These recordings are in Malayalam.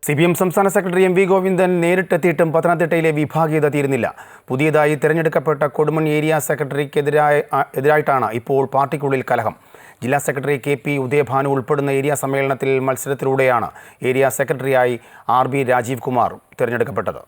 CPM സംസ്ഥാന സെക്രട്ടറി MV ഗോവിന്ദൻ നേരിട്ടെത്തിയിട്ടും പത്തനംതിട്ടയിലെ വിഭാഗീയത തീരുന്നില്ല. പുതിയതായി തിരഞ്ഞെടുക്കപ്പെട്ട കൊടുമൺ ഏരിയ സെക്രട്ടറിക്കെതിരായിട്ടാണ് ഇപ്പോൾ പാർട്ടിക്കുള്ളിൽ കലഹം. ജില്ലാ സെക്രട്ടറി KP ഉദയഭാനു ഉൾപ്പെടുന്ന ഏരിയ സമ്മേളനത്തിൽ മത്സരത്തിലൂടെയാണ് ഏരിയ സെക്രട്ടറിയായി RB രാജീവ് കുമാർ തിരഞ്ഞെടുക്കപ്പെട്ടത്.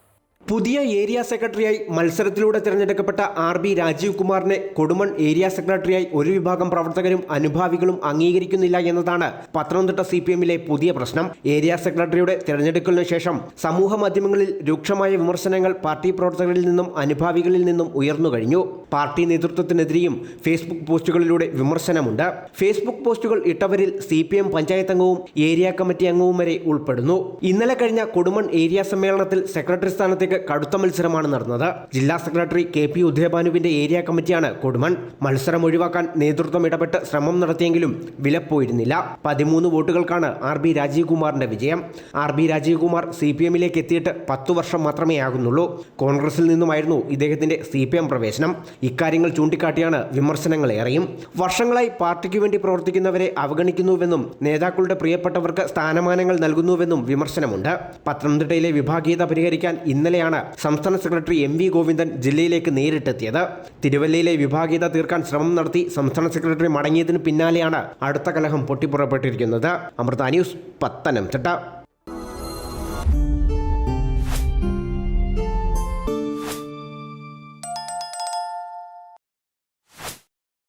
പുതിയ ഏരിയ സെക്രട്ടറിയായി മത്സരത്തിലൂടെ തിരഞ്ഞെടുക്കപ്പെട്ട RB രാജീവ് കുമാറിനെ കൊടുമൺ ഏരിയ സെക്രട്ടറിയായി ഒരു വിഭാഗം പ്രവർത്തകരും അനുഭാവികളും അംഗീകരിക്കുന്നില്ല എന്നതാണ് പത്തനംതിട്ട CPMലെ പുതിയ പ്രശ്നം. ഏരിയ സെക്രട്ടറിയുടെ തിരഞ്ഞെടുക്കലിനു ശേഷം സമൂഹ മാധ്യമങ്ങളിൽ രൂക്ഷമായ വിമർശനങ്ങൾ പാർട്ടി പ്രവർത്തകരിൽ നിന്നും അനുഭാവികളിൽ നിന്നും ഉയർന്നു കഴിഞ്ഞു. പാർട്ടി നേതൃത്വത്തിനെതിരെയും ഫേസ്ബുക്ക് പോസ്റ്റുകളിലൂടെ വിമർശനമുണ്ട്. ഫേസ്ബുക്ക് പോസ്റ്റുകൾ ഇട്ടവരിൽ CPM പഞ്ചായത്ത് അംഗവും ഏരിയ കമ്മിറ്റി അംഗവും വരെ ഉൾപ്പെടുന്നു. ഇന്നലെ കഴിഞ്ഞ കൊടുമൺ ഏരിയ സമ്മേളനത്തിൽ സെക്രട്ടറി സ്ഥാനത്തേക്ക് കടുത്ത മത്സരമാണ് നടന്നത്. ജില്ലാ സെക്രട്ടറി KP ഉദയഭാനുവിന്റെ ഏരിയ കമ്മിറ്റിയാണ് കൊടുമൺ. മത്സരം ഒഴിവാക്കാൻ നേതൃത്വം ഇടപെട്ട് ശ്രമം നടത്തിയെങ്കിലും വിലപ്പോയിരുന്നില്ല. 13 വോട്ടുകൾക്കാണ് RB രാജീവ് കുമാറിന്റെ വിജയം. RB രാജീവ് കുമാർ CPMലേക്ക് എത്തിയിട്ട് 10 വർഷം മാത്രമേ ആകുന്നുള്ളൂ. കോൺഗ്രസിൽ നിന്നുമായിരുന്നു ഇദ്ദേഹത്തിന്റെ CPM പ്രവേശനം. ഇക്കാര്യങ്ങൾ ചൂണ്ടിക്കാട്ടിയാണ് വിമർശനങ്ങളേറെയും. വർഷങ്ങളായി പാർട്ടിക്ക് വേണ്ടി പ്രവർത്തിക്കുന്നവരെ അവഗണിക്കുന്നുവെന്നും നേതാക്കളുടെ പ്രിയപ്പെട്ടവർക്ക് സ്ഥാനമാനങ്ങൾ നൽകുന്നുവെന്നും വിമർശനമുണ്ട്. പത്തനംതിട്ടയിലെ വിഭാഗീയത പരിഹരിക്കാൻ ഇന്നലെയാണ് സംസ്ഥാന സെക്രട്ടറി MV ഗോവിന്ദൻ ജില്ലയിലേക്ക് നേരിട്ടെത്തിയത്. തിരുവല്ലയിലെ വിഭാഗീയത തീർക്കാൻ ശ്രമം നടത്തി സംസ്ഥാന സെക്രട്ടറി മടങ്ങിയതിന് പിന്നാലെയാണ് അടുത്ത കലഹം പൊട്ടിപ്പുറപ്പെട്ടിരിക്കുന്നത്. അമൃത ന്യൂസ്, പത്തനംതിട്ട.